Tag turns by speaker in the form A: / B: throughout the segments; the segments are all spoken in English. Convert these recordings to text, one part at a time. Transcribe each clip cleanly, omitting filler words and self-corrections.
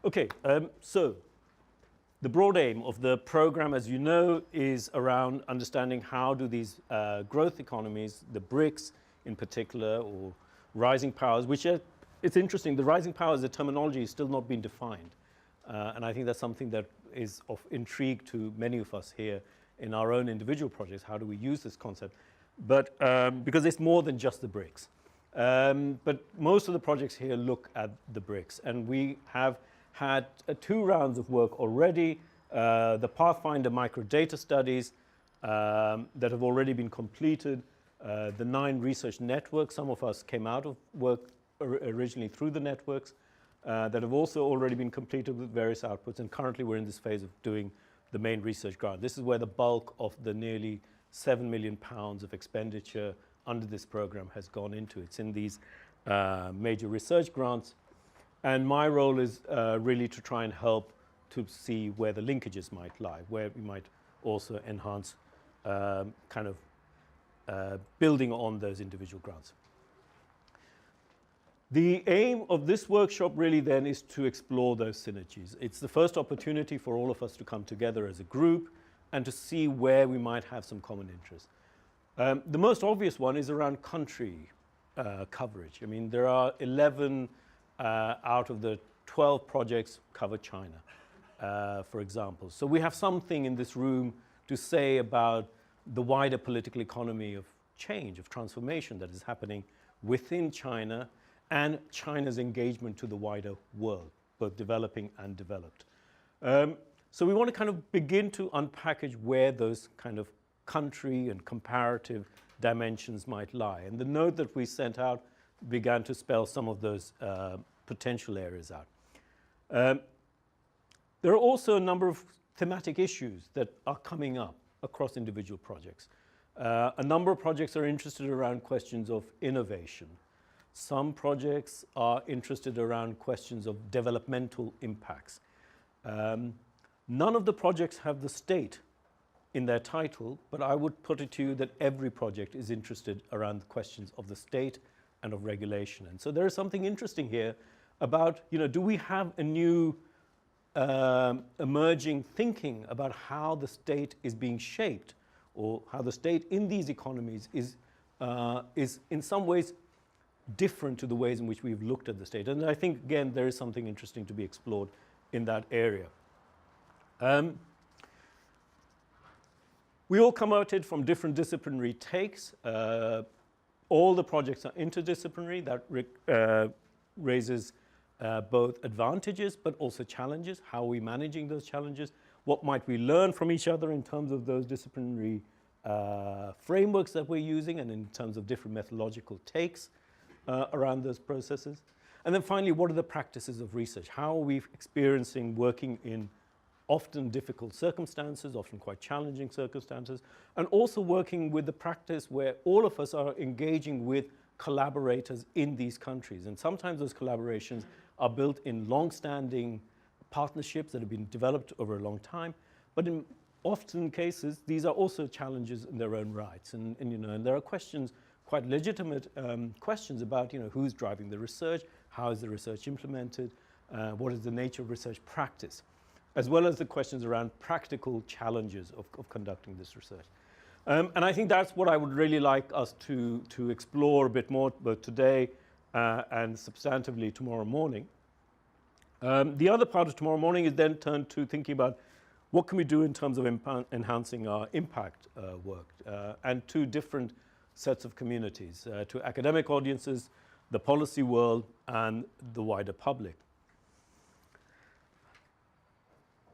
A: Okay, so the broad aim of the program, as you know, is around understanding how do these growth economies, the BRICS in particular, or rising powers, which are, it's interesting, the rising powers, the terminology is still not been defined. And I think that's something that is of intrigue to many of us here in our own individual projects. How do we use this concept? But because it's more than just the BRICS. But most of the projects here look at the BRICS, and we have had 2 rounds of work already. The Pathfinder microdata studies that have already been completed, the 9 research networks. Some of us came out of work originally through the networks that have also already been completed with various outputs, and currently we're in this phase of doing the main research grant. This is where the bulk of the nearly £7 million of expenditure under this program has gone into. It's in these major research grants. And my role is really to try and help to see where the linkages might lie, where we might also enhance kind of building on those individual grants. The aim of this workshop really then is to explore those synergies. It's the first opportunity for all of us to come together as a group and to see where we might have some common interests. The most obvious one is around country coverage. I mean, there are 11 out of the 12 projects cover China, for example. So we have something in this room to say about the wider political economy of change, of transformation that is happening within China and China's engagement to the wider world, both developing and developed. So we want to kind of begin to unpackage where those kind of country and comparative dimensions might lie. And the note that we sent out began to spell some of those potential areas out. There are also a number of thematic issues that are coming up across individual projects. A number of projects are interested around questions of innovation. Some projects are interested around questions of developmental impacts. None of the projects have the state in their title, but I would put it to you that every project is interested around the questions of the state and of regulation. And so there is something interesting here about, do we have a new emerging thinking about how the state is being shaped, or how the state in these economies is in some ways different to the ways in which we've looked at the state. And I think, again, there is something interesting to be explored in that area. We all come at it from different disciplinary takes. All the projects are interdisciplinary. That raises both advantages but also challenges. How are we managing those challenges? What might we learn from each other in terms of those disciplinary frameworks that we're using, and in terms of different methodological takes around those processes? And then finally, what are the practices of research? How are we experiencing working in often difficult circumstances, often quite challenging circumstances, and also working with the practice where all of us are engaging with collaborators in these countries. And sometimes those collaborations are built in long-standing partnerships that have been developed over a long time, but in often cases, these are also challenges in their own rights. And there are questions, quite legitimate questions about, who's driving the research, how is the research implemented, what is the nature of research practice, as well as the questions around practical challenges of conducting this research. And I think that's what I would really like us to explore a bit more, both today and substantively tomorrow morning. The other part of tomorrow morning is then turned to thinking about what can we do in terms of enhancing our impact work, and to different sets of communities, to academic audiences, the policy world, and the wider public.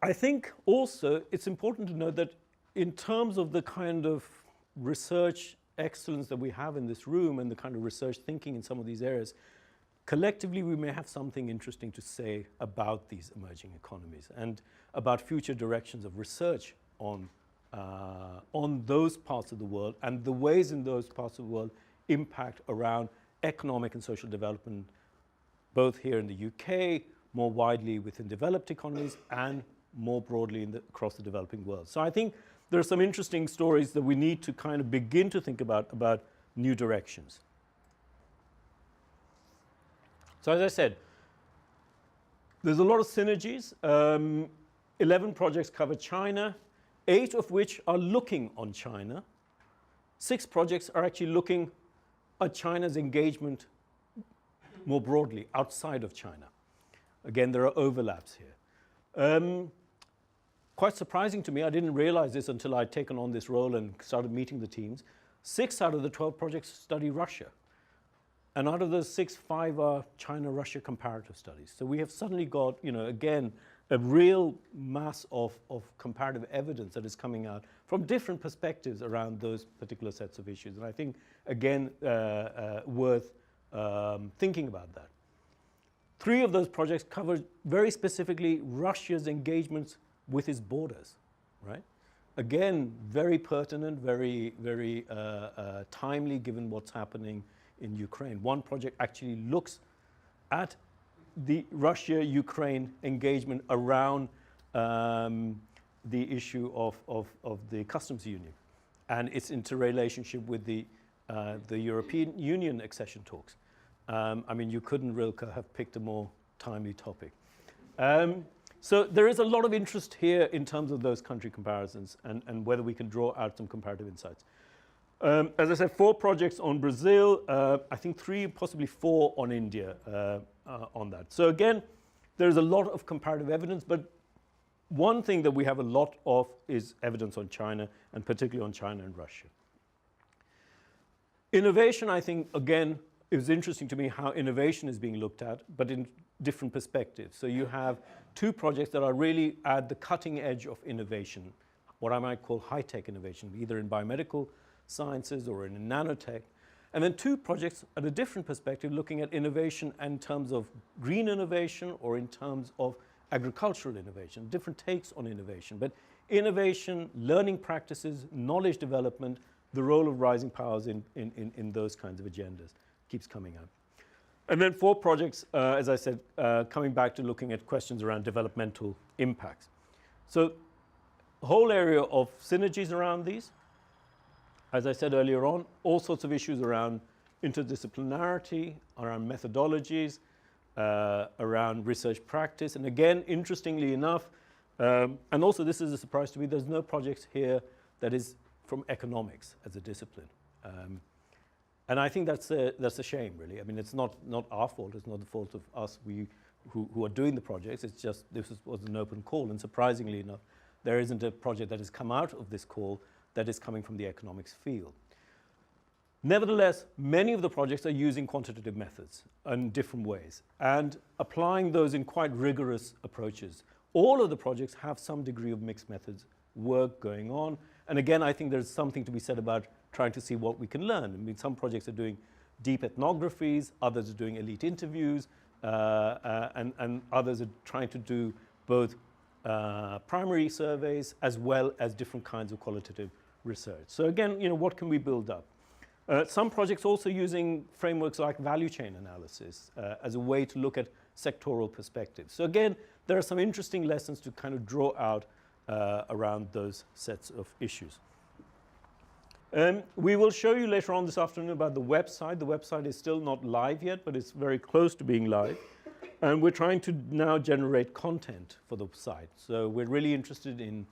A: I think also it's important to note that in terms of the kind of research excellence that we have in this room and the kind of research thinking in some of these areas, collectively we may have something interesting to say about these emerging economies and about future directions of research on those parts of the world and the ways in those parts of the world impact around economic and social development, both here in the UK, more widely within developed economies, and more broadly across the developing world. So I think there are some interesting stories that we need to kind of begin to think about new directions. So as I said, There's a lot of synergies. 11 projects cover China, 8 of which are looking on China. 6 projects are actually looking at China's engagement more broadly, outside of China. Again, there are overlaps here. Quite surprising to me, I didn't realize this until I'd taken on this role and started meeting the teams. 6 out of the 12 projects study Russia. And out of those 6, 5 are China-Russia comparative studies. So we have suddenly got, again, a real mass of comparative evidence that is coming out from different perspectives around those particular sets of issues. And I think, again, worth thinking about that. 3 of those projects cover very specifically Russia's engagements with its borders, right? Again, very pertinent, very, very timely given what's happening in Ukraine. One project actually looks at the Russia-Ukraine engagement around the issue of the customs union and its interrelationship with the European Union accession talks. I mean, you couldn't, Rilke, have picked a more timely topic. So there is a lot of interest here in terms of those country comparisons and whether we can draw out some comparative insights. As I said, 4 projects on Brazil, I think 3, possibly 4 on India on that. So again, there's a lot of comparative evidence, but one thing that we have a lot of is evidence on China, and particularly on China and Russia. Innovation, I think, again, it was interesting to me how innovation is being looked at, but in different perspectives. So you have 2 projects that are really at the cutting edge of innovation, what I might call high-tech innovation, either in biomedical sciences or in nanotech. And then 2 projects at a different perspective looking at innovation in terms of green innovation or in terms of agricultural innovation, different takes on innovation. But innovation, learning practices, knowledge development, the role of rising powers in those kinds of agendas keeps coming up. And then 4 projects, as I said, coming back to looking at questions around developmental impacts. So the whole area of synergies around these. As I said earlier on, all sorts of issues around interdisciplinarity, around methodologies, around research practice. And again, interestingly enough, and also this is a surprise to me, there's no projects here that is from economics as a discipline. And I think that's a shame, really. I mean, it's not our fault. It's not the fault of us who are doing the projects. It's just was an open call. And surprisingly enough, there isn't a project that has come out of this call that is coming from the economics field. Nevertheless, many of the projects are using quantitative methods in different ways and applying those in quite rigorous approaches. All of the projects have some degree of mixed methods work going on. And again, I think there's something to be said about trying to see what we can learn. I mean, some projects are doing deep ethnographies, others are doing elite interviews, and others are trying to do both primary surveys as well as different kinds of qualitative research. So again, what can we build up? Some projects also using frameworks like value chain analysis as a way to look at sectoral perspectives. So again, there are some interesting lessons to kind of draw out around those sets of issues. We will show you later on this afternoon about the website. The website is still not live yet, but it's very close to being live. And we're trying to now generate content for the site. So we're really interested in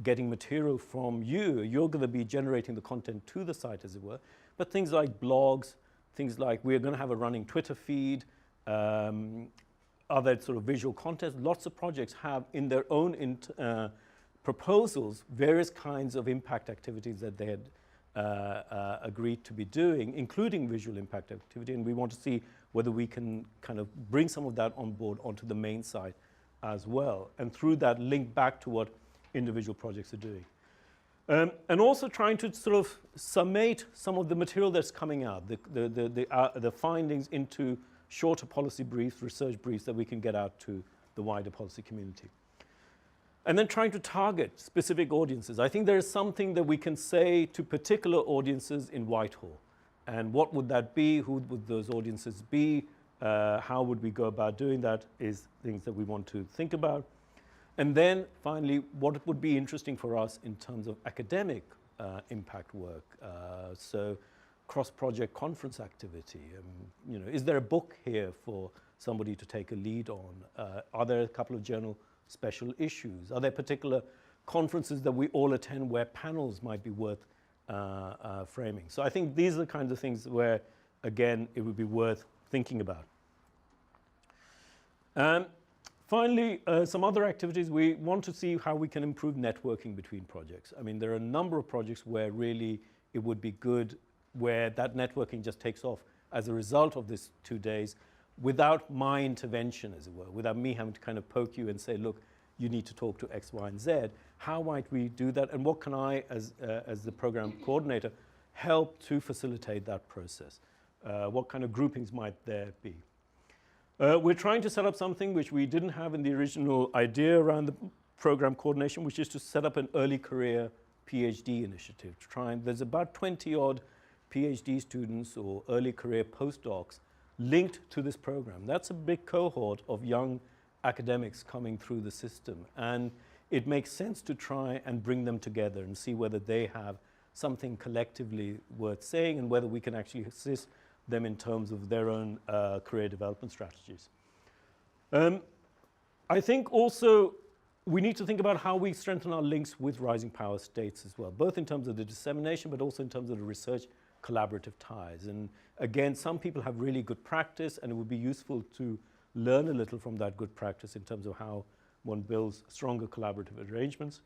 A: getting material from you. You're going to be generating the content to the site, as it were. But things like blogs, things like we're going to have a running Twitter feed, other sort of visual content. Lots of projects have in their own proposals various kinds of impact activities that they had agreed to be doing, including visual impact activity. And we want to see whether we can kind of bring some of that on board onto the main site as well. And through that, link back to what individual projects are doing. And also trying to sort of summate some of the material that's coming out, the findings into shorter policy briefs, research briefs that we can get out to the wider policy community. And then trying to target specific audiences. I think there is something that we can say to particular audiences in Whitehall. And what would that be? Who would those audiences be? How would we go about doing that is things that we want to think about. And then finally, what would be interesting for us in terms of academic impact work? So cross-project conference activity. Is there a book here for somebody to take a lead on? Are there a couple of journal special issues? Are there particular conferences that we all attend where panels might be worth framing? So I think these are the kinds of things where, again, it would be worth thinking about. Finally, some other activities. We want to see how we can improve networking between projects. I mean, there are a number of projects where really it would be good where that networking just takes off as a result of this 2 days without my intervention, as it were, without me having to kind of poke you and say, look, you need to talk to X, Y, and Z. How might we do that? And what can I, as the program coordinator, help to facilitate that process? What kind of groupings might there be? We're trying to set up something which we didn't have in the original idea around the program coordination, which is to set up an early career PhD initiative. To try and, there's about 20 odd PhD students or early career postdocs linked to this program. That's a big cohort of young academics coming through the system. And it makes sense to try and bring them together and see whether they have something collectively worth saying and whether we can actually assist them in terms of their own career development strategies. I think also we need to think about how we strengthen our links with rising power states as well, both in terms of the dissemination, but also in terms of the research collaborative ties. And again, some people have really good practice, and it would be useful to learn a little from that good practice in terms of how one builds stronger collaborative arrangements.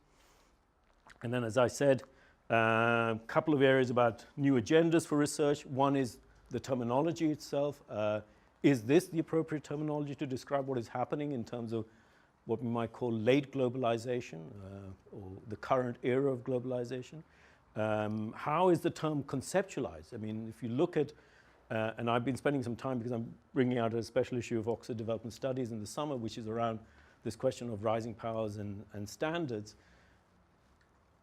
A: And then, as I said, a couple of areas about new agendas for research. One is the terminology itself. Is this the appropriate terminology to describe what is happening in terms of what we might call late globalization or the current era of globalization? How is the term conceptualized? I mean, if you look at, and I've been spending some time because I'm bringing out a special issue of Oxford Development Studies in the summer, which is around this question of rising powers and standards.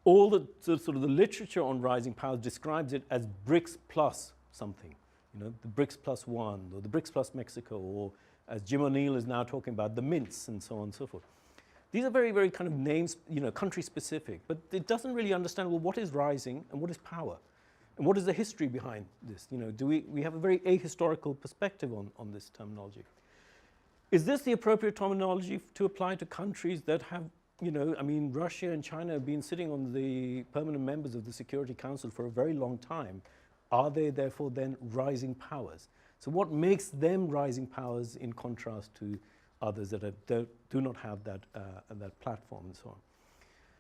A: All the sort of the literature on rising powers describes it as BRICS plus something. You know, the BRICS plus one, or the BRICS plus Mexico, or as Jim O'Neill is now talking about, the mints, and so on and so forth. These are very, very kind of names, you know, country specific, but it doesn't really understand, well, what is rising and what is power? And what is the history behind this? You know, do we have a very ahistorical perspective on this terminology? Is this the appropriate terminology to apply to countries that have, you know, I mean, Russia and China have been sitting on the permanent members of the Security Council for a very long time. Are they therefore then rising powers? So what makes them rising powers in contrast to others that do not have that platform and so on?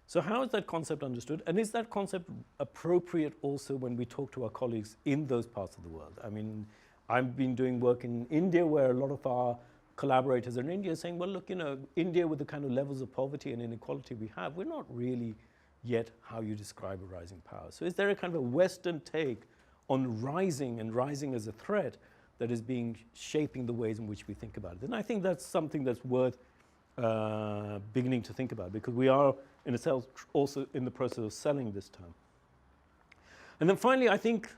A: So how is that concept understood? And is that concept appropriate also when we talk to our colleagues in those parts of the world? I mean, I've been doing work in India where a lot of our collaborators are in India saying, well, look, you know, India with the kind of levels of poverty and inequality we have, we're not really yet how you describe a rising power. So is there a kind of a Western take on rising and rising as a threat that is shaping the ways in which we think about it? And I think that's something that's worth beginning to think about, because we are, in a sense, also in the process of selling this term. And then finally, I think,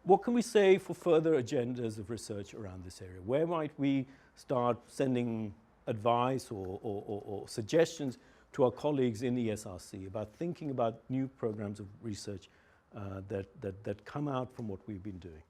A: what can we say for further agendas of research around this area? Where might we start sending advice or suggestions to our colleagues in ESRC about thinking about new programs of research that come out from what we've been doing?